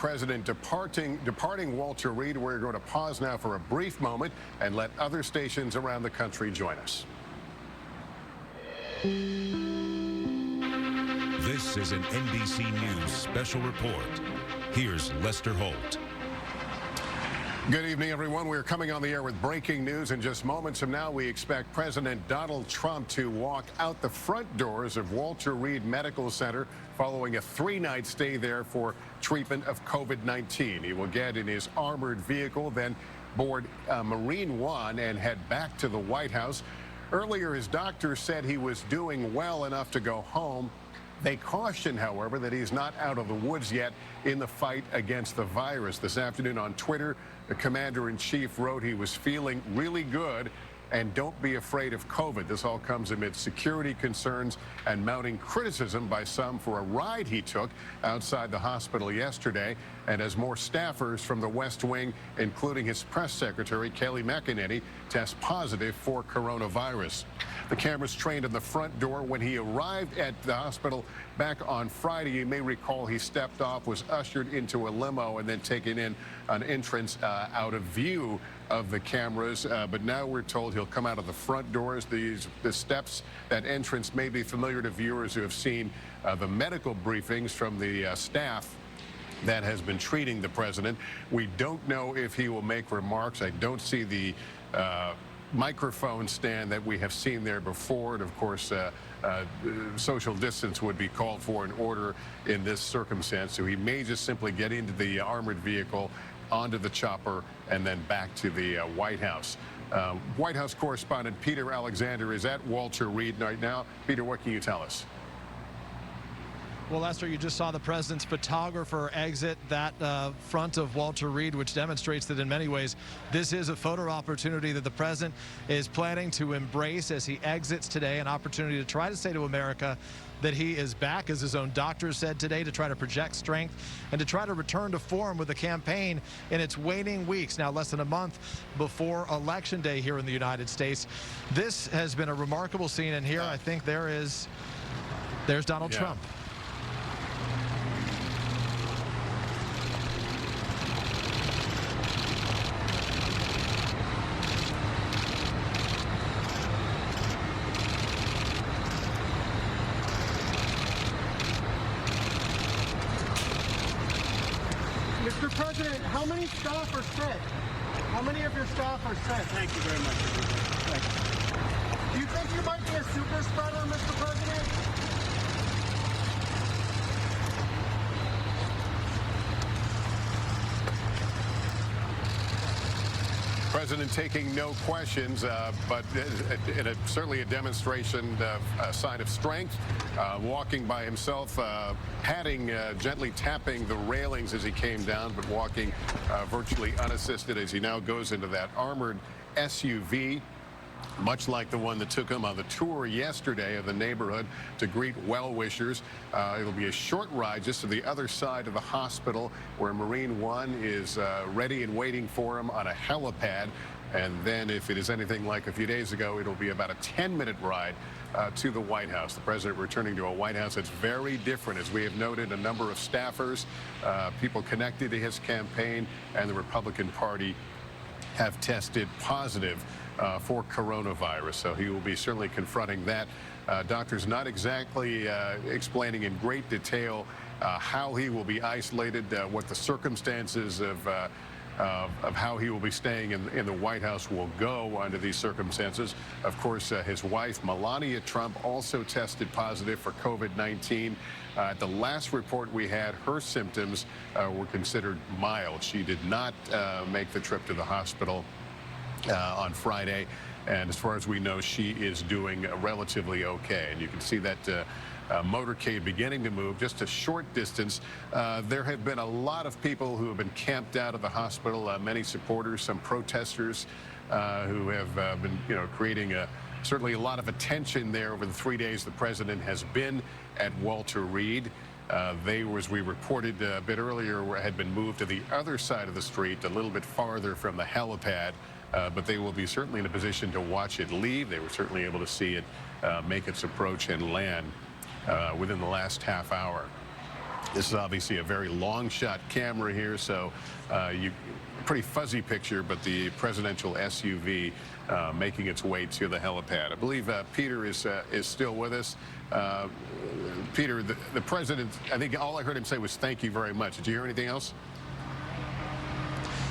President departing Walter Reed. We're going to pause now for a brief moment and let other stations around the country join us. This is an NBC News special report. Here's Lester Holt. Good evening, everyone. We're coming on the air with breaking news. In just moments from now, we expect President Donald Trump to walk out the front doors of Walter Reed Medical Center following a 3-night stay there for treatment of COVID-19. He will get in his armored vehicle, then board Marine One and head back to the White House. Earlier, his doctor said he was doing well enough to go home. They caution, however, that he's not out of the woods yet in the fight against the virus. This afternoon on Twitter, the commander-in-chief wrote he was feeling really good and don't be afraid of COVID. This all comes amid security concerns and mounting criticism by some for a ride he took outside the hospital yesterday, and as more staffers from the West Wing, including his press secretary, Kelly McEnany, test positive for coronavirus. The cameras trained in the front door when he arrived at the hospital back on Friday. You may recall he stepped off, was ushered into a limo, and then taken in an entrance out of view of the cameras. But now we're told he'll come out of the front doors. The steps, that entrance may be familiar to viewers who have seen the medical briefings from the staff that has been treating the president. We don't know if he will make remarks. I don't see the microphone stand that we have seen there before, and of course social distance would be called for in order in this circumstance, so he may just simply get into the armored vehicle, onto the chopper, and then back to the White House. White House correspondent Peter Alexander is at Walter Reed right now. Peter, what can you tell us? Well, Lester, you just saw the president's photographer exit that front of Walter Reed, which demonstrates that in many ways this is a photo opportunity that the president is planning to embrace as he exits today, an opportunity to try to say to America that he is back, as his own doctor said today, to try to project strength and to try to return to form with the campaign in its waning weeks, now less than a month before Election Day here in the United States. This has been a remarkable scene, and here I think there's Donald Trump. Mr. President, how many staff are sick? How many of your staff are sick? Thank you very much. Thank you. Do you think you might be a super spreader, Mr. President? President taking no questions, but certainly a demonstration of a sign of strength, walking by himself, gently tapping the railings as he came down, but walking virtually unassisted as he now goes into that armored SUV, much like the one that took him on the tour yesterday of the neighborhood to greet well-wishers. It'll be a short ride just to the other side of the hospital where Marine One is ready and waiting for him on a helipad. And then if it is anything like a few days ago, it'll be about a 10-minute ride to the White House. The president returning to a White House that's very different. As we have noted, a number of staffers, people connected to his campaign and the Republican Party have tested positive for coronavirus, so he will be certainly confronting that. Doctors not exactly explaining in great detail how he will be isolated, what the circumstances of how he will be staying in the White House will go under these circumstances. Of course, his wife, Melania Trump, also tested positive for COVID-19. At the last report we had, her symptoms were considered mild. She did not make the trip to the hospital on Friday, and as far as we know, she is doing relatively okay. And you can see that motorcade beginning to move just a short distance. There have been a lot of people who have been camped out of the hospital, many supporters, some protesters who have been, creating certainly a lot of attention there over the 3 days the president has been at Walter Reed. They, as we reported a bit earlier, had been moved to the other side of the street, a little bit farther from the helipad, but they will be certainly in a position to watch it leave. They were certainly able to see it make its approach and land within the last half hour. This is obviously a very long shot camera here, so pretty fuzzy picture, but the presidential SUV making its way to the helipad. I believe Peter is still with us. Peter, the president, I think all I heard him say was thank you very much. Did you hear anything else?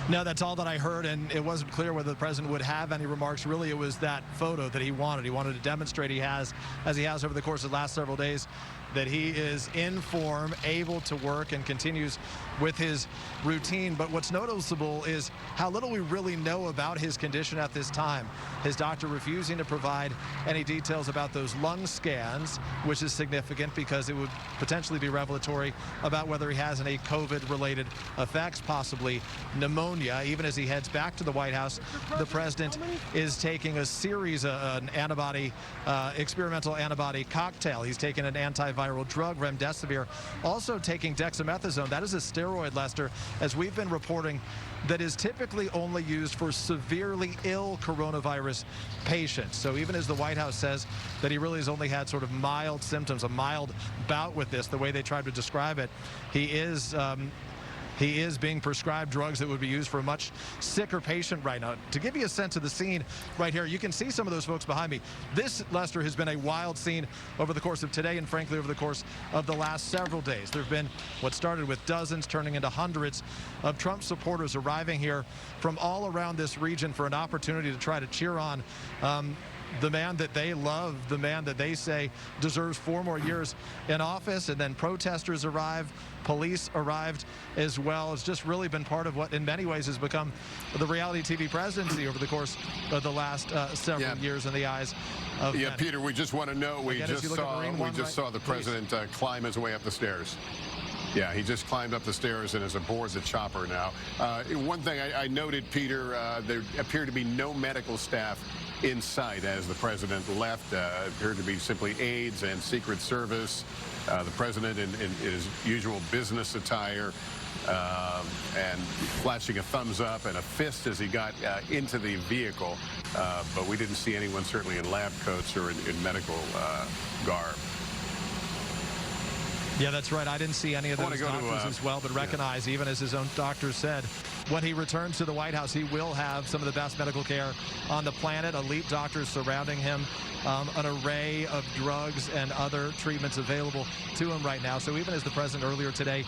No, that's all that I heard, and it wasn't clear whether the president would have any remarks. Really, it was that photo that he wanted. He wanted to demonstrate as he has over the course of the last several days, that he is in form, able to work, and continues with his routine. But what's noticeable is how little we really know about his condition at this time. His doctor refusing to provide any details about those lung scans, which is significant because it would potentially be revelatory about whether he has any COVID-related effects, possibly pneumonia. Even as he heads back to the White House, the president is taking a series of an experimental antibody cocktail. He's taking an antiviral drug, remdesivir, also taking dexamethasone. That is a steroid, Lester, as we've been reporting, that is typically only used for severely ill coronavirus patients. So even as the White House says that he really has only had sort of mild symptoms, a mild bout with this, the way they tried to describe it, he is being prescribed drugs that would be used for a much sicker patient right now. To give you a sense of the scene right here, you can see some of those folks behind me. This, Lester, has been a wild scene over the course of today and, frankly, over the course of the last several days. There have been what started with dozens turning into hundreds of Trump supporters arriving here from all around this region for an opportunity to try to cheer on the man that they love, the man that they say deserves 4 more years in office. And then protesters arrived, police arrived as well. It's just really been part of what in many ways has become the reality TV presidency over the course of the last several years in the eyes of many. Peter, we just want to know, we just saw the president climb his way up the stairs. Yeah, he just climbed up the stairs and is aboard the chopper now. One thing I noted, Peter, there appeared to be no medical staff in sight as the president left. Appeared to be simply aides and Secret Service. The president in his usual business attire and flashing a thumbs up and a fist as he got into the vehicle. But we didn't see anyone certainly in lab coats or in medical garb. Yeah, that's right. I didn't see any of those doctors as well, but recognize, even as his own doctor said, when he returns to the White House, he will have some of the best medical care on the planet, elite doctors surrounding him, an array of drugs and other treatments available to him right now. So even as the president earlier today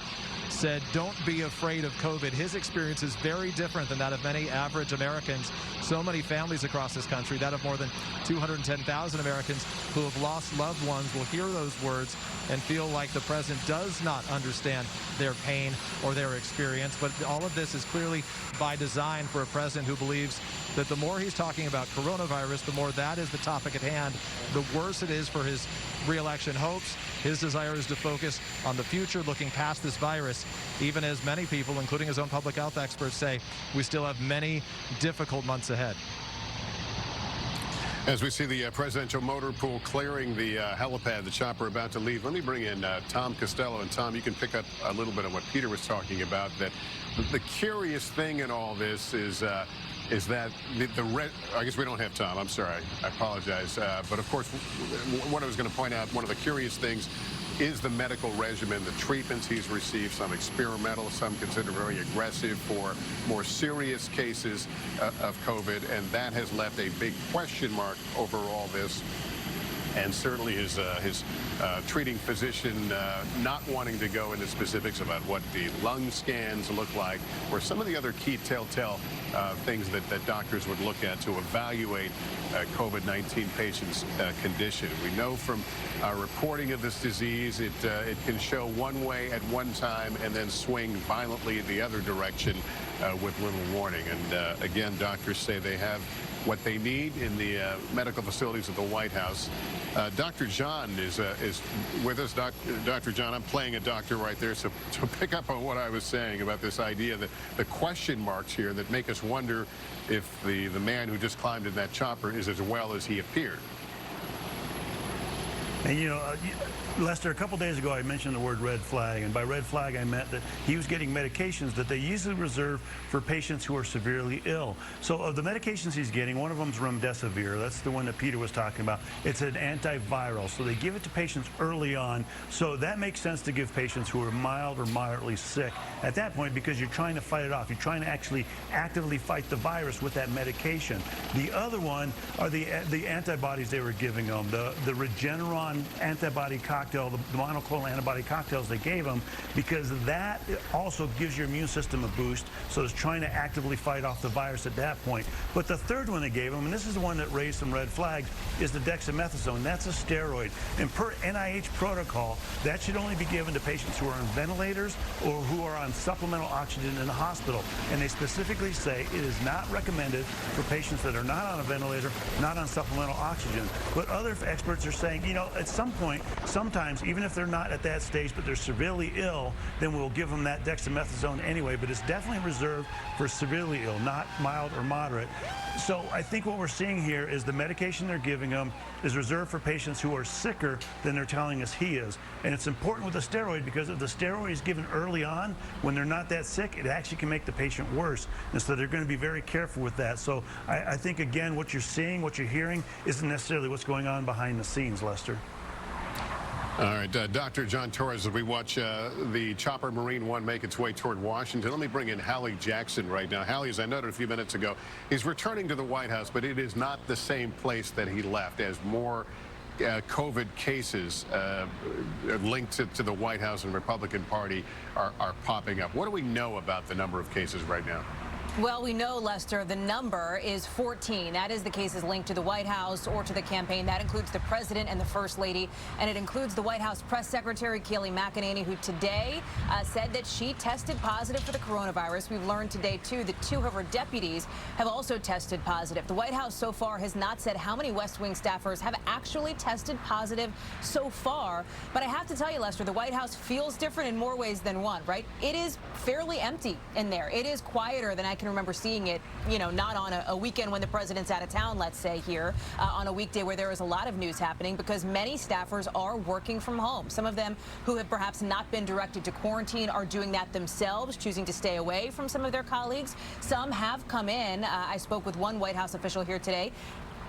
said, don't be afraid of COVID, his experience is very different than that of many average Americans. So many families across this country, that of more than 210,000 Americans who have lost loved ones, will hear those words and feel like the president does not understand their pain or their experience. But all of this is clearly by design for a president who believes that the more he's talking about coronavirus, the more that is the topic at hand, the worse it is for his re-election hopes. His desire is to focus on the future, looking past this virus, even as many people, including his own public health experts, say we still have many difficult months ahead. As we see the presidential motor pool clearing the helipad, the chopper about to leave, let me bring in Tom Costello. And Tom, you can pick up a little bit of what Peter was talking about, that the curious thing in all this is that I guess we don't have Tom. I'm sorry. I apologize. But of course, what I was going to point out, one of the curious things is the medical regimen, the treatments he's received, some experimental, some considered very aggressive for more serious cases of COVID. And that has left a big question mark over all this. And certainly his treating physician not wanting to go into specifics about what the lung scans look like, or some of the other key telltale things that doctors would look at to evaluate COVID-19 patients' condition. We know from our reporting of this disease, it can show one way at one time and then swing violently in the other direction with little warning. And again, doctors say they have what they need in the medical facilities of the White House. Dr. John is with us. Dr. John, I'm playing a doctor right there, so to pick up on what I was saying about this idea that the question marks here that make us wonder if the man who just climbed in that chopper is as well as he appeared. And you know, Lester, a couple days ago I mentioned the word red flag, and by red flag I meant that he was getting medications that they usually reserve for patients who are severely ill. So of the medications he's getting, one of them is remdesivir. That's the one that Peter was talking about. It's an antiviral, so they give it to patients early on. So that makes sense to give patients who are mild or moderately sick at that point, because you're trying to fight it off. You're trying to actually actively fight the virus with that medication. The other one are the antibodies they were giving them, the Regeneron antibody cocktail, the monoclonal antibody cocktails they gave them, because that also gives your immune system a boost. So it's trying to actively fight off the virus at that point. But the third one they gave them, and this is the one that raised some red flags, is the dexamethasone. That's a steroid. And per NIH protocol, that should only be given to patients who are on ventilators or who are on supplemental oxygen in the hospital. And they specifically say it is not recommended for patients that are not on a ventilator, not on supplemental oxygen. But other experts are saying, you know, at some point, sometimes, even if they're not at that stage, but they're severely ill, then we'll give them that dexamethasone anyway. But it's definitely reserved for severely ill, not mild or moderate. So I think what we're seeing here is the medication they're giving them is reserved for patients who are sicker than they're telling us he is. And it's important with the steroid, because if the steroid is given early on when they're not that sick, it actually can make the patient worse. And so they're going to be very careful with that. So I think, again, what you're seeing, what you're hearing, isn't necessarily what's going on behind the scenes, Lester. All right, Dr. John Torres, as we watch the Chopper Marine 1 make its way toward Washington, let me bring in Hallie Jackson right now. Hallie, as I noted a few minutes ago, he's returning to the White House, but it is not the same place that he left, as more COVID cases linked to the White House and Republican Party are popping up. What do we know about the number of cases right now? Well, we know, Lester, the number is 14. That is the cases linked to the White House or to the campaign. That includes the president and the first lady, and it includes the White House press secretary, Kayleigh McEnany, who today said that she tested positive for the coronavirus. We've learned today, too, that 2 of her deputies have also tested positive. The White House so far has not said how many West Wing staffers have actually tested positive so far. But I have to tell you, Lester, the White House feels different in more ways than one, right? It is fairly empty in there. It is quieter than I can remember seeing it, you know, not on a weekend when the president's out of town, let's say, here, on a weekday where there is a lot of news happening, because many staffers are working from home. Some of them who have perhaps not been directed to quarantine are doing that themselves, choosing to stay away from some of their colleagues. Some have come in. I spoke with one White House official here today.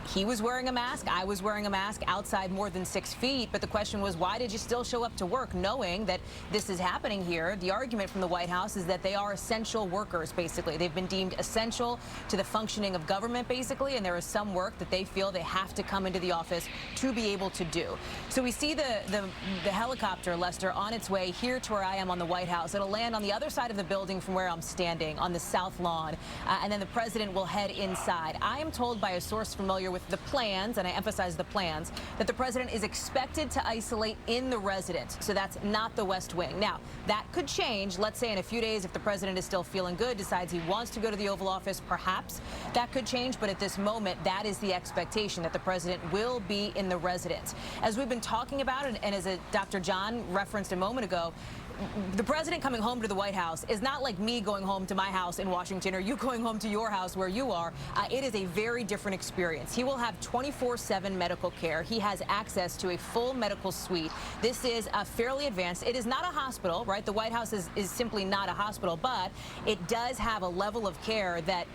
He was wearing a mask. I was wearing a mask outside more than 6 feet. But the question was, why did you still show up to work knowing that this is happening here? The argument from the White House is that they are essential workers, basically. They've been deemed essential to the functioning of government, basically. And there is some work that they feel they have to come into the office to be able to do. So we see the helicopter, Lester, on its way here to where I am on the White House. It'll land on the other side of the building from where I'm standing, on the south lawn. And then the president will head inside. I am told by a source familiar with the plans, and I emphasize the plans, that the president is expected to isolate in the residence. So that's not the West Wing. Now, that could change, let's say in a few days, if the president is still feeling good, decides he wants to go to the Oval Office, perhaps that could change. But at this moment, that is the expectation, that the president will be in the residence. As we've been talking about, and as Dr. John referenced a moment ago, the president coming home to the White House is not like me going home to my house in Washington or you going home to your house where you are. It is a very different experience. He will have 24/7 medical care. He has access to a full medical suite. This is fairly advanced. It is not a hospital, right? The White House is simply not a hospital, but it does have a level of care that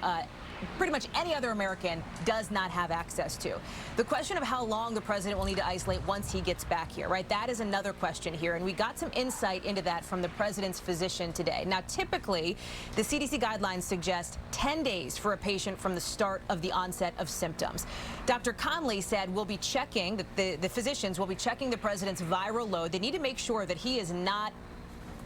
pretty much any other American does not have access to. The question of how long the president will need to isolate once he gets back here, right? That is another question here, and we got some insight into that from the president's physician today. Now, typically, the CDC guidelines suggest 10 days for a patient from the start of the onset of symptoms. Dr. Conley said we'll be checking, the physicians will be checking the president's viral load. They need to make sure that he is not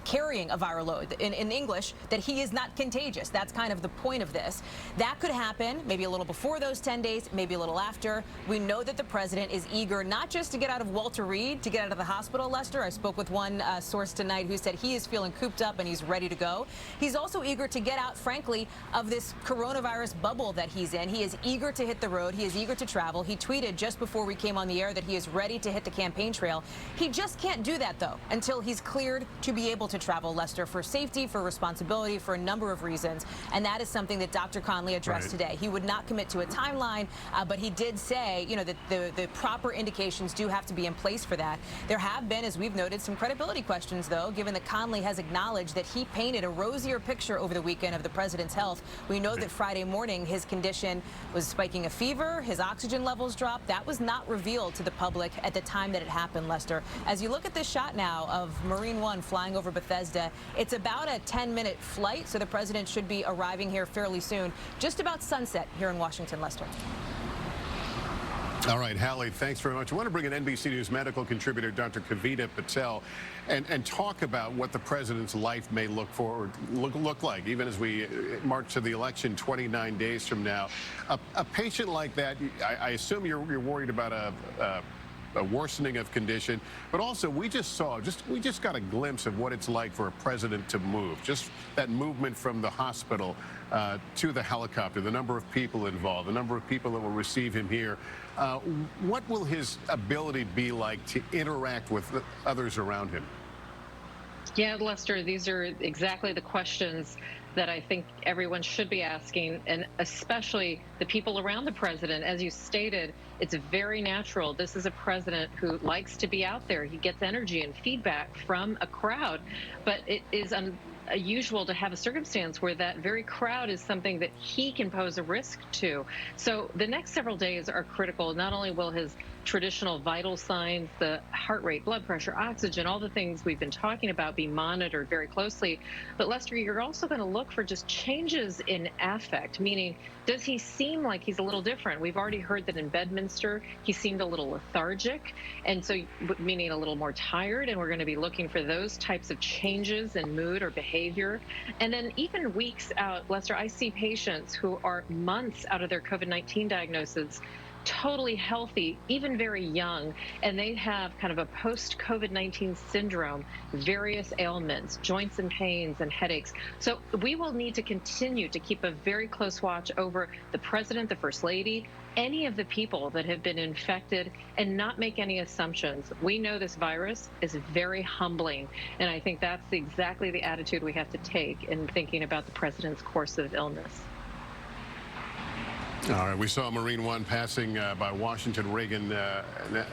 carrying a viral load, in English, that he is not contagious. That's kind of the point of this. That could happen maybe a little before those 10 days, maybe a little after. We know that the president is eager not just to get out of Walter Reed, to get out of the hospital, Lester. I spoke with one source tonight who said he is feeling cooped up and he's ready to go. He's also eager to get out, frankly, of this coronavirus bubble that he's in. He is eager to hit the road. He is eager to travel. He tweeted just before we came on the air that he is ready to hit the campaign trail. He just can't do that, though, until he's cleared to be able to travel, Lester, for safety, for responsibility, for a number of reasons. And that is something that Dr. Conley addressed today. He would not commit to a timeline, but he did say, you know, that the proper indications do have to be in place for that. There have been, as we've noted, some credibility questions, though, given that Conley has acknowledged that he painted a rosier picture over the weekend of the president's health. We know that Friday morning his condition was spiking a fever, his oxygen levels dropped. That was not revealed to the public at the time that it happened, Lester. As you look at this shot now of Marine One flying over Bethesda, it's about a 10-minute flight, so the president should be arriving here fairly soon, just about sunset here in Washington, Lester. All right, Hallie, thanks very much. I want to bring in NBC News medical contributor Dr. Kavita Patel and talk about what the president's life may look like, even as we march to the election 29 days from now. A patient like that, I assume you're worried about a worsening of condition, but also we just got a glimpse of what it's like for a president to move. Just that movement from the hospital to the helicopter, the number of people involved, the number of people that will receive him here. What will his ability be like to interact with others around him? Yeah, Lester, these are exactly the questions that I think everyone should be asking, and especially the people around the president. As you stated, it's very natural. This is a president who likes to be out there. He gets energy and feedback from a crowd, but it is unusual to have a circumstance where that very crowd is something that he can pose a risk to. So the next several days are critical. Not only will his traditional vital signs, the heart rate, blood pressure, oxygen, all the things we've been talking about be monitored very closely. But Lester, you're also going to look for just changes in affect, meaning does he seem like he's a little different? We've already heard that in Bedminster, he seemed a little lethargic, and so meaning a little more tired, and we're going to be looking for those types of changes in mood or behavior. And then even weeks out, Lester, I see patients who are months out of their COVID-19 diagnosis, totally healthy, even very young, and they have kind of a post-COVID-19 syndrome, various ailments, joints and pains and headaches. So we will need to continue to keep a very close watch over the president, the first lady, any of the people that have been infected, and not make any assumptions. We know this virus is very humbling, and I think that's exactly the attitude we have to take in thinking about the president's course of illness. All right, we saw Marine One passing by Washington Reagan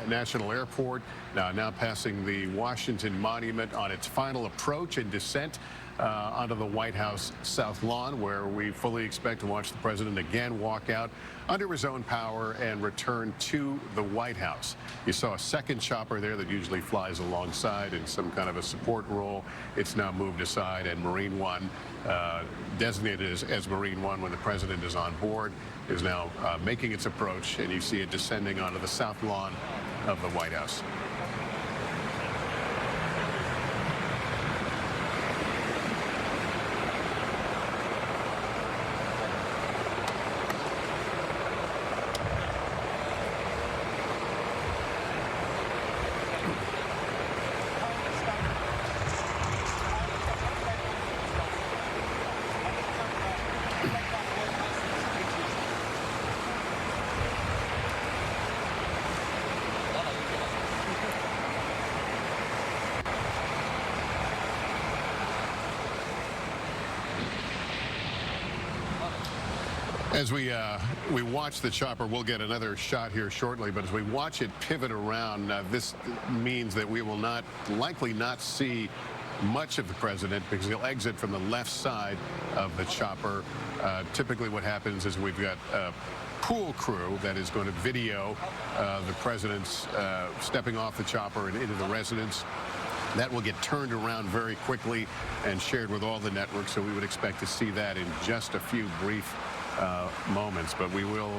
National Airport, now passing the Washington Monument on its final approach and descent onto the White House South Lawn, where we fully expect to watch the president again walk out under his own power and return to the White House. You saw a second chopper there that usually flies alongside in some kind of a support role. It's now moved aside, and Marine One, designated as Marine One when the president is on board, is now making its approach, and you see it descending onto the south lawn of the White House. As we watch the chopper, we'll get another shot here shortly, but as we watch it pivot around, this means that we will likely not see much of the president because he'll exit from the left side of the chopper. Typically what happens is we've got a pool crew that is going to video the president's stepping off the chopper and into the residence. That will get turned around very quickly and shared with all the networks, so we would expect to see that in just a few brief moments. But we will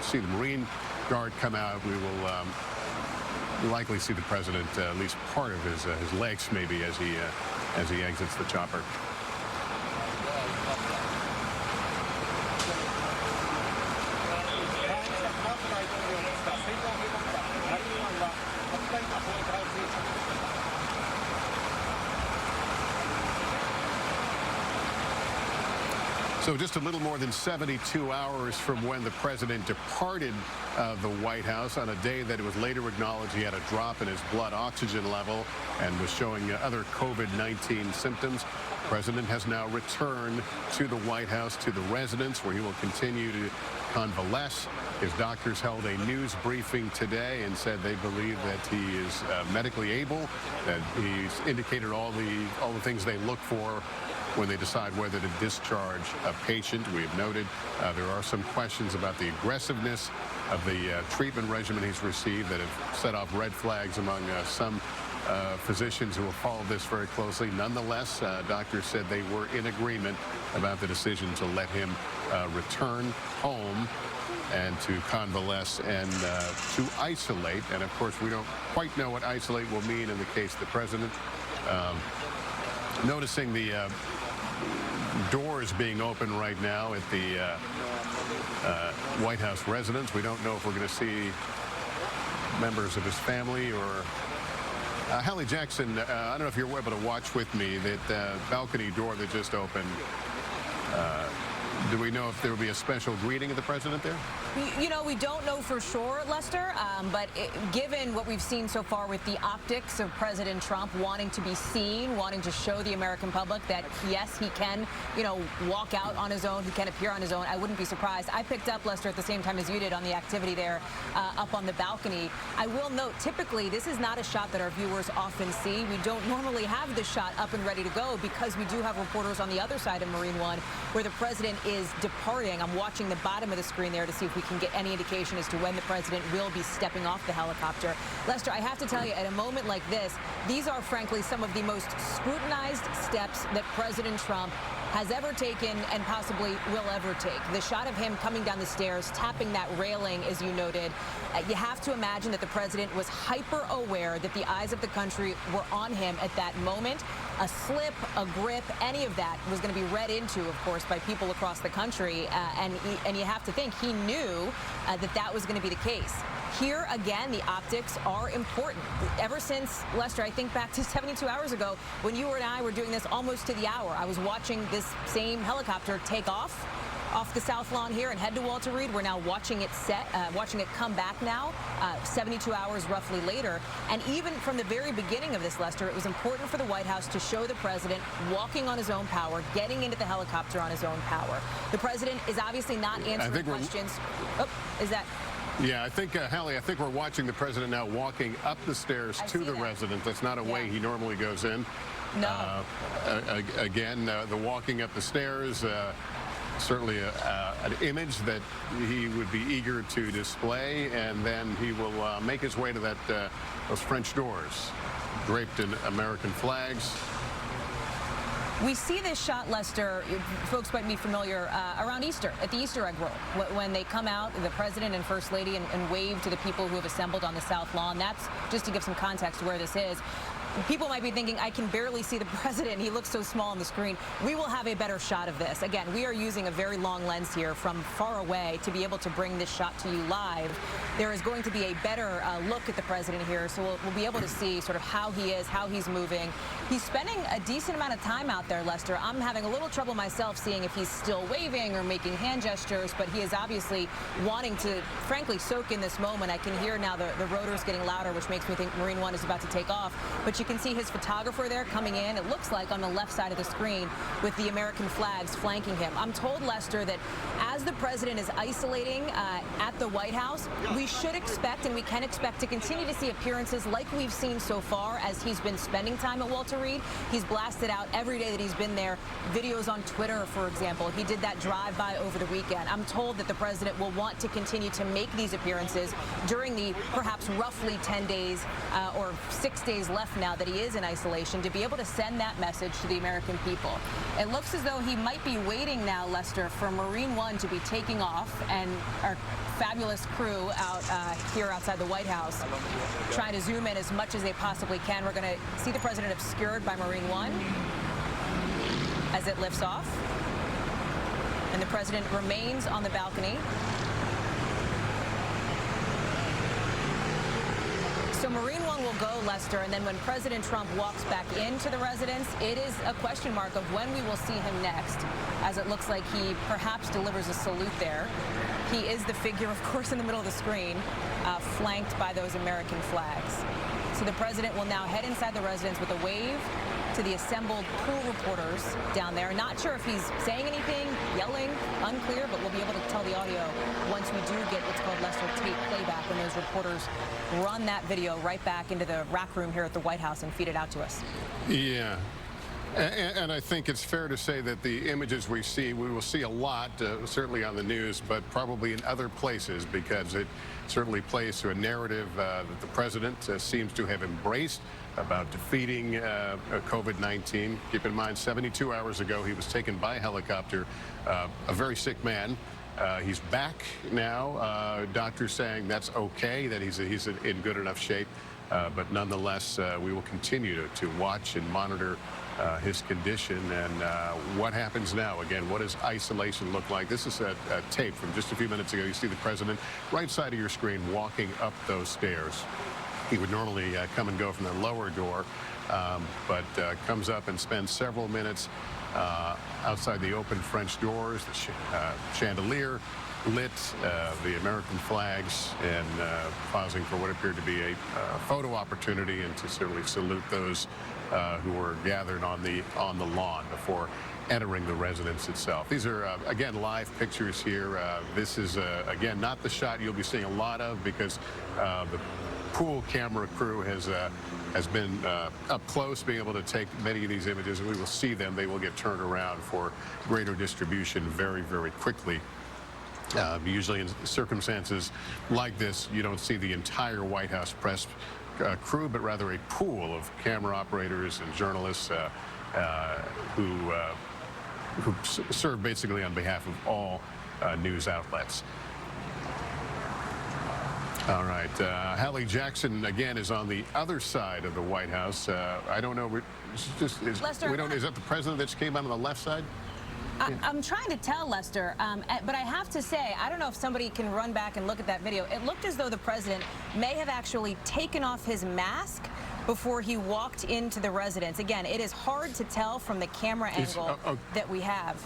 see the Marine Guard come out. We will likely see the president, at least part of his legs maybe, as he exits the chopper. So just a little more than 72 hours from when the president departed the White House on a day that it was later acknowledged he had a drop in his blood oxygen level and was showing other COVID-19 symptoms. The president has now returned to the White House, to the residence, where he will continue to convalesce. His doctors held a news briefing today and said they believe that he is medically able, that he's indicated all the things they look for when they decide whether to discharge a patient. We have noted there are some questions about the aggressiveness of the treatment regimen he's received that have set off red flags among some physicians who have followed this very closely. Nonetheless, doctors said they were in agreement about the decision to let him return home and to convalesce and to isolate. And of course, we don't quite know what isolate will mean in the case of the president. Noticing the doors being open right now at the White House residence. We don't know if we're going to see members of his family or Hallie Jackson. I don't know if you're able to watch with me that balcony door that just opened. Do we know if there will be a special greeting of the president there? You know, we don't know for sure, Lester, but given what we've seen so far with the optics of President Trump wanting to be seen, wanting to show the American public that, yes, he can, you know, walk out on his own, he can appear on his own, I wouldn't be surprised. I picked up, Lester, at the same time as you did on the activity there up on the balcony. I will note, typically, this is not a shot that our viewers often see. We don't normally have this shot up and ready to go because we do have reporters on the other side of Marine One where the president is departing. I'm watching the bottom of the screen there to see if we can get any indication as to when the president will be stepping off the helicopter. Lester, I have to tell you, at a moment like this, these are frankly some of the most scrutinized steps that President Trump has ever taken and possibly will ever take. The shot of him coming down the stairs, tapping that railing, as you noted, you have to imagine that the president was hyper aware that the eyes of the country were on him at that moment. A slip, a grip, any of that was going to be read into, of course, by people across the country. And you have to think he knew that that was going to be the case. Here, again, the optics are important. Ever since, Lester, I think back to 72 hours ago when you and I were doing this almost to the hour. I was watching this same helicopter take off the South Lawn here and head to Walter Reed. We're now watching it watching it come back now, 72 hours roughly later. And even from the very beginning of this, Lester, it was important for the White House to show the president walking on his own power, getting into the helicopter on his own power. The president is obviously not answering questions. Oh, is that... Yeah, I think, Hallie, I think we're watching the president now walking up the stairs to the residence. That's not a way he normally goes in. No. Again, the walking up the stairs, certainly an image that he would be eager to display, and then he will make his way to that those French doors draped in American flags. We see this shot, Lester, folks might be familiar, around Easter, at the Easter egg roll, when they come out, the president and first lady, and wave to the people who have assembled on the South Lawn. That's just to give some context to where this is. People might be thinking, I can barely see the president. He looks so small on the screen. We will have a better shot of this. Again, we are using a very long lens here from far away to be able to bring this shot to you live. There is going to be a better look at the president here, so we'll be able to see sort of how he is, how he's moving. He's spending a decent amount of time out there, Lester. I'm having a little trouble myself seeing if he's still waving or making hand gestures, but he is obviously wanting to, frankly, soak in this moment. I can hear now the rotors getting louder, which makes me think Marine One is about to take off. But you can see his photographer there coming in, it looks like on the left side of the screen, with the American flags flanking him. I'm told, Lester, that as the president is isolating at the White House, we should expect and we can expect to continue to see appearances like we've seen so far as he's been spending time at Walter Reed. He's blasted out every day that he's been there, videos on Twitter, for example. He did that drive-by over the weekend. I'm told that the president will want to continue to make these appearances during the perhaps roughly 10 days or 6 days left now that he is in isolation, to be able to send that message to the American people. It looks as though he might be waiting now, Lester, for Marine One to be taking off, and our fabulous crew out here outside the White House trying to zoom in as much as they possibly can. We're going to see the president obscured by Marine One as it lifts off, and the president remains on the balcony. So Marine One will go, Lester, and then when President Trump walks back into the residence, it is a question mark of when we will see him next, as it looks like he perhaps delivers a salute there. He is the figure, of course, in the middle of the screen, flanked by those American flags. So the president will now head inside the residence with a wave to the assembled pool reporters down there. Not sure if he's saying anything, yelling, unclear, but we'll be able to tell the audio once we do get what's called Lester tape playback, when those reporters run that video right back into the rack room here at the White House and feed it out to us. Yeah. And I think it's fair to say that the images we will see a lot, certainly on the news, but probably in other places, because it certainly plays to a narrative that the president seems to have embraced about defeating COVID-19. Keep in mind, 72 hours ago, he was taken by helicopter, a very sick man. He's back now. Doctors saying that's okay, that he's in good enough shape. But nonetheless, we will continue to watch and monitor his condition and what happens now. Again, what does isolation look like? This is a tape from just a few minutes ago. You see the president right side of your screen walking up those stairs. He would normally come and go from the lower door, but comes up and spends several minutes outside the open French doors, the chandelier lit, the American flags, and pausing for what appeared to be a photo opportunity, and to certainly salute those who were gathered on the lawn before entering the residence itself. These are, again, live pictures here. This is, again, not the shot you'll be seeing a lot of, because the pool camera crew has been up close, being able to take many of these images, and we will see them. They will get turned around for greater distribution very, very quickly. Usually in circumstances like this, you don't see the entire White House press crew, but rather a pool of camera operators and journalists who serve basically on behalf of all news outlets. All right, Hallie Jackson again is on the other side of the White House. I don't know. Lester, is that the president that just came out on the left side? I'm trying to tell, Lester, but I have to say, I don't know if somebody can run back and look at that video. It looked as though the president may have actually taken off his mask before he walked into the residence. Again, it is hard to tell from the camera angle that we have.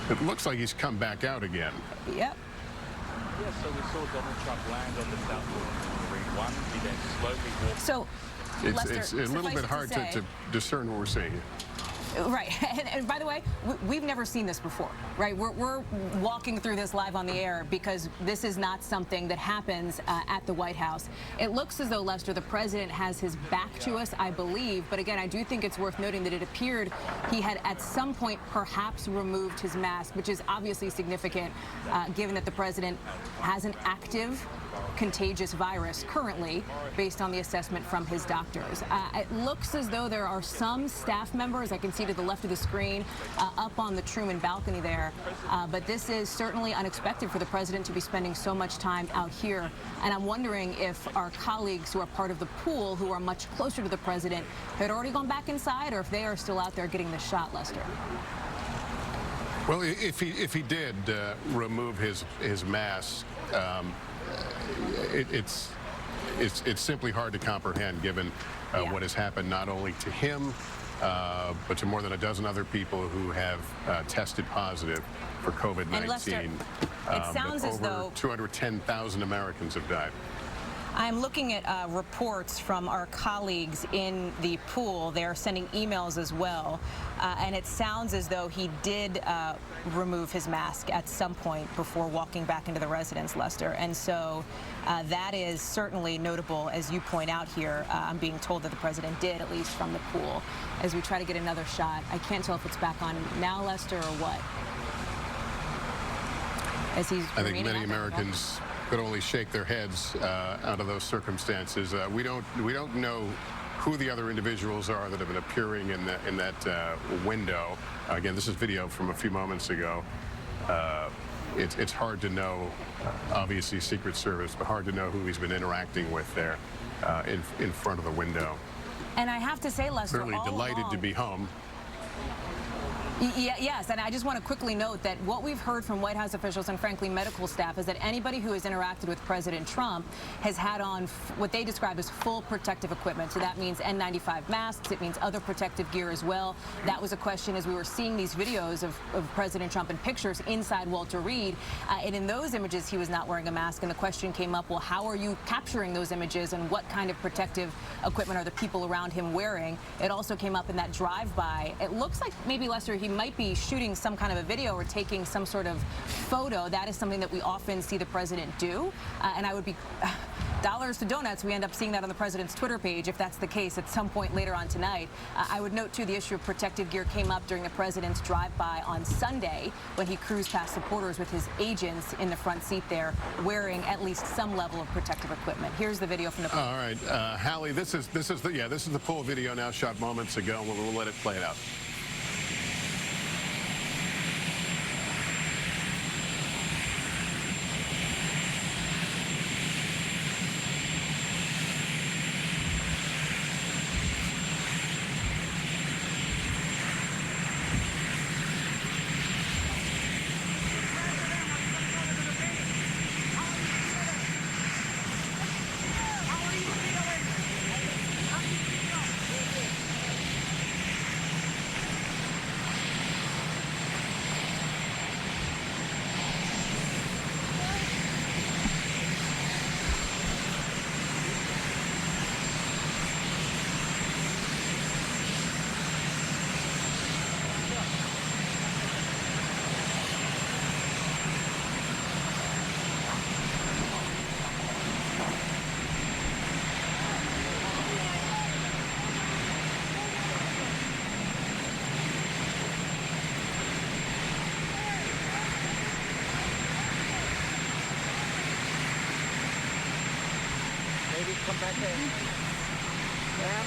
It looks like he's come back out again. Yep. Yes, so we saw Donald Trump land on the South Lawn of Marine One. He then slowly walked. So, it's a little bit hard to discern what we're seeing here. Right, and by the way, we've never seen this before, right? We're walking through this live on the air because this is not something that happens at the White House. It looks as though, Lester, the president has his back to us, I believe, but again, I do think it's worth noting that it appeared he had at some point perhaps removed his mask, which is obviously significant given that the president has an active contagious virus currently, based on the assessment from his doctors. It looks as though there are some staff members, I can see to the left of the screen, up on the Truman balcony there, but this is certainly unexpected for the president to be spending so much time out here, and I'm wondering if our colleagues who are part of the pool, who are much closer to the president, had already gone back inside, or if they are still out there getting the shot, Lester. Well, if he did remove his mask, it's simply hard to comprehend, given what has happened not only to him, but to more than a dozen other people who have tested positive for COVID-19. It sounds as though over 210,000 Americans have died. I'm looking at reports from our colleagues in the pool. They're sending emails as well. And it sounds as though he did remove his mask at some point before walking back into the residence, Lester. And so that is certainly notable, as you point out here. I'm being told that the president did, at least from the pool. As we try to get another shot, I can't tell if it's back on now, Lester, or what. As he's I think many Americans could only shake their heads out of those circumstances. We don't know who the other individuals are that have been appearing in that window. Again, this is video from a few moments ago. It's hard to know, obviously Secret Service, but hard to know who he's been interacting with there in front of the window. And I have to say, Lester, certainly delighted to be home. Yes, and I just want to quickly note that what we've heard from White House officials and frankly medical staff is that anybody who has interacted with President Trump has had on what they describe as full protective equipment. So that means N95 masks, it means other protective gear as well. That was a question as we were seeing these videos of President Trump and pictures inside Walter Reed. And in those images, he was not wearing a mask. And the question came up, well, how are you capturing those images and what kind of protective equipment are the people around him wearing? It also came up in that drive-by. It looks like maybe, Lester, he might be shooting some kind of a video or taking some sort of photo. That is something that we often see the president do. And I would be dollars to donuts, we end up seeing that on the president's Twitter page, if that's the case, at some point later on tonight. I would note, too, the issue of protective gear came up during the president's drive-by on Sunday when he cruised past supporters with his agents in the front seat there, wearing at least some level of protective equipment. Here's the video from the... All right, Hallie, this is the full video now shot moments ago. We'll let it play it out. Come back there. Yeah.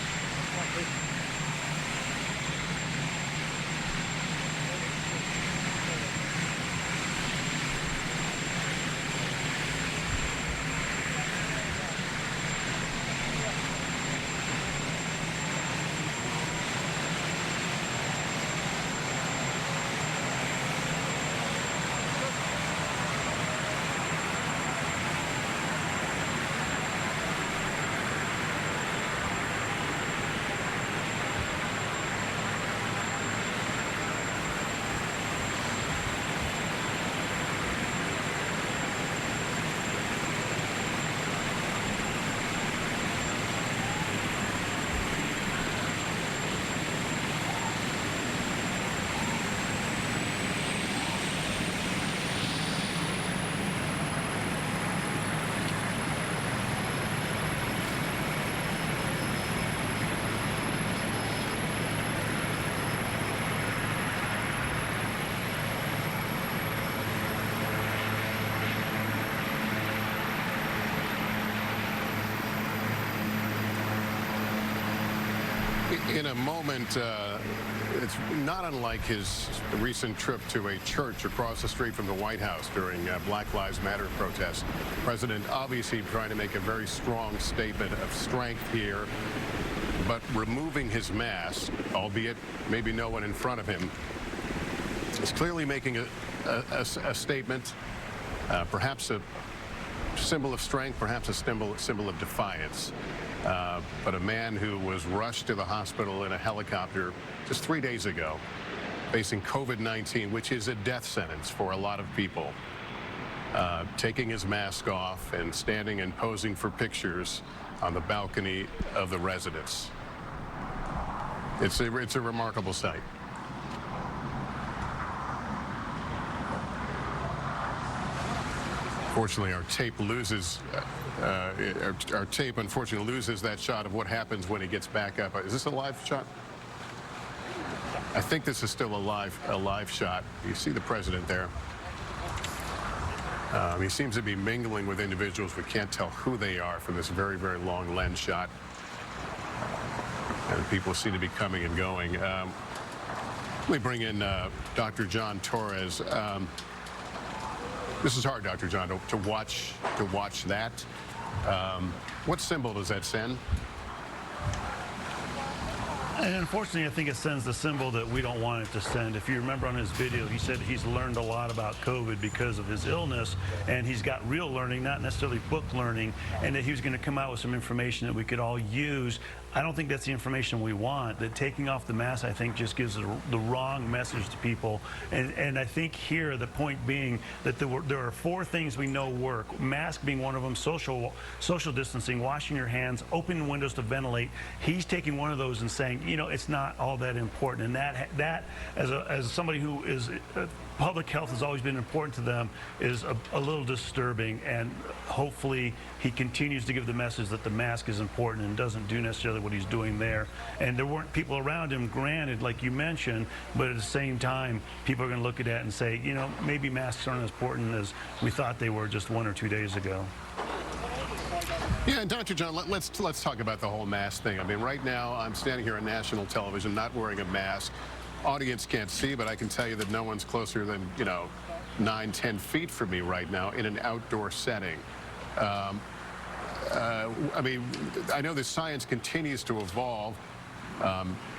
In a moment, it's not unlike his recent trip to a church across the street from the White House during Black Lives Matter protests. The president obviously trying to make a very strong statement of strength here, but removing his mask, albeit maybe no one in front of him, is clearly making a statement, perhaps a symbol of strength, perhaps a symbol of defiance. But a man who was rushed to the hospital in a helicopter just 3 days ago, facing COVID-19, which is a death sentence for a lot of people, taking his mask off and standing and posing for pictures on the balcony of the residence. It's a remarkable sight. Unfortunately, our tape loses. Our tape, unfortunately, loses that shot of what happens when he gets back up. Is this a live shot? I think this is still a live shot. You see the president there. He seems to be mingling with individuals. We can't tell who they are from this very, very long lens shot. And people seem to be coming and going. Let me bring in Dr. John Torres. This is hard, Dr. John, to watch that. What symbol does that send? And unfortunately, I think it sends the symbol that we don't want it to send. If you remember on his video, he said he's learned a lot about COVID because of his illness, and he's got real learning, not necessarily book learning, and that he was going to come out with some information that we could all use. I don't think that's the information we want. That taking off the mask, I think, just gives the wrong message to people. And I think here, the point being that there are 4 things we know work. Mask being one of them, social distancing, washing your hands, opening windows to ventilate. He's taking one of those and saying, you know, it's not all that important. And that as somebody who is public health has always been important to them, is a little disturbing. And hopefully he continues to give the message that the mask is important and doesn't do necessarily what he's doing there. And there weren't people around him, granted, like you mentioned, but at the same time, people are going to look at that and say, you know, maybe masks aren't as important as we thought they were just 1 or 2 days ago. Yeah, and Dr. John, let's talk about the whole mask thing. I mean, right now, I'm standing here on national television, not wearing a mask. Audience can't see, but I can tell you that no one's closer than, you know, 9-10 feet from me right now in an outdoor setting. I mean, I know the science continues to evolve.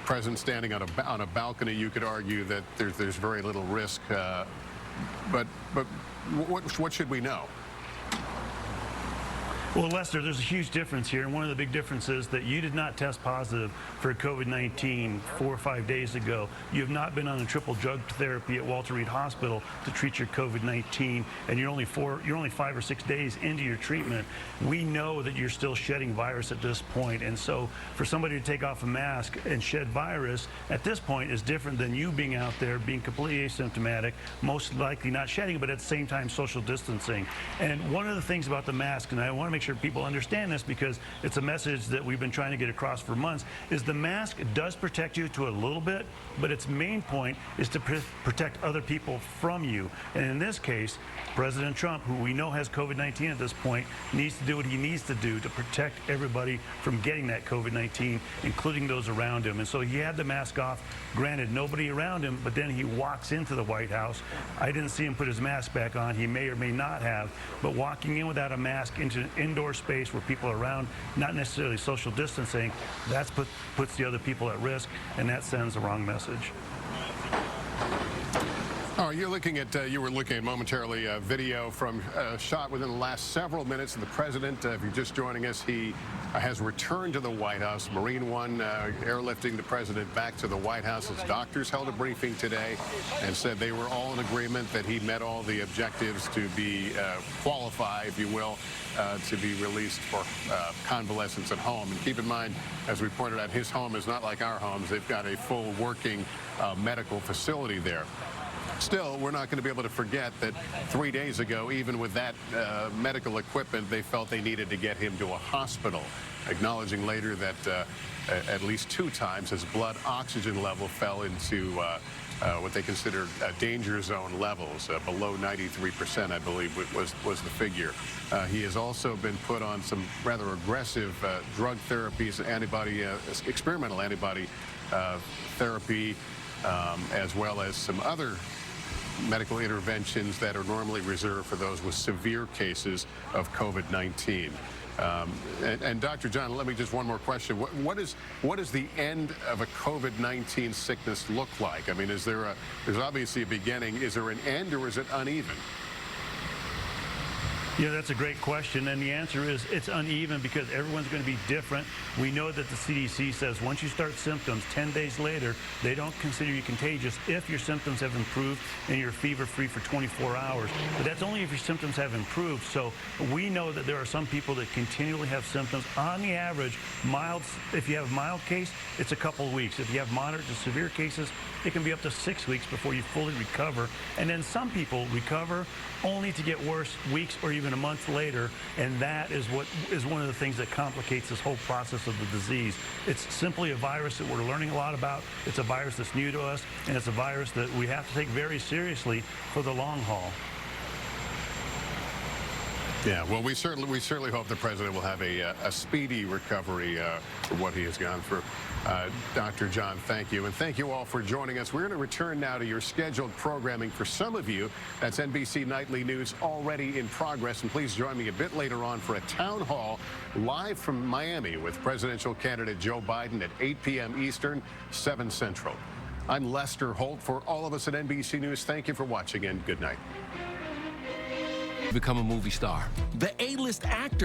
President standing on a balcony, you could argue that there's very little risk. But what should we know? Well, Lester, there's a huge difference here, and one of the big differences is that you did not test positive for COVID-19 4 or 5 days ago. You have not been on a triple drug therapy at Walter Reed Hospital to treat your COVID-19, and you're only 5 or 6 days into your treatment. We know that you're still shedding virus at this point, and so for somebody to take off a mask and shed virus at this point is different than you being out there, being completely asymptomatic, most likely not shedding, but at the same time social distancing. And one of the things about the mask, and I want to make sure people understand this because it's a message that we've been trying to get across for months, is the mask does protect you to a little bit, but its main point is to protect other people from you. And in this case, President Trump, who we know has COVID-19 at this point, needs to do what he needs to do to protect everybody from getting that COVID-19, including those around him. And so he had the mask off. Granted, nobody around him, but then he walks into the White House. I didn't see him put his mask back on. He may or may not have, but walking in without a mask into an indoor space where people are around, not necessarily social distancing, that puts the other people at risk, and that sends the wrong message. Oh, you were looking at momentarily a video from a shot within the last several minutes of the president. If you're just joining us, he has returned to the White House. Marine One airlifting the president back to the White House. His doctors held a briefing today and said they were all in agreement that he met all the objectives to be qualify, if you will, to be released for convalescence at home. And keep in mind, as we pointed out, his home is not like our homes. They've got a full working medical facility there. Still, we're not going to be able to forget that 3 days ago, even with that medical equipment, they felt they needed to get him to a hospital, acknowledging later that at least 2 times his blood oxygen level fell into what they considered danger zone levels, below 93%, I believe, was the figure. He has also been put on some rather aggressive drug therapies, experimental antibody therapy, as well as some other medical interventions that are normally reserved for those with severe cases of COVID-19. And Dr. John, let me just one more question. What does the end of a COVID-19 sickness look like? I mean, there's obviously a beginning. Is there an end, or is it uneven? Yeah, that's a great question, and the answer is it's uneven because everyone's going to be different. We know that the CDC says once you start symptoms, 10 days later, they don't consider you contagious if your symptoms have improved and you're fever-free for 24 hours. But that's only if your symptoms have improved. So we know that there are some people that continually have symptoms. On the average, if you have a mild case, it's a couple of weeks. If you have moderate to severe cases, it can be up to 6 weeks before you fully recover. And then some people recover only to get worse weeks or even a month later, and that is what is one of the things that complicates this whole process of the disease. It's simply a virus that we're learning a lot about. It's a virus that's new to us, and it's a virus that we have to take very seriously for the long haul. Yeah, well, we certainly hope the president will have a speedy recovery for what he has gone through. Dr. John, thank you. And thank you all for joining us. We're going to return now to your scheduled programming. For some of you, that's NBC Nightly News already in progress. And please join me a bit later on for a town hall live from Miami with presidential candidate Joe Biden at 8 p.m. Eastern, 7 Central. I'm Lester Holt. For all of us at NBC News, thank you for watching and good night. Become a movie star. The A-list actor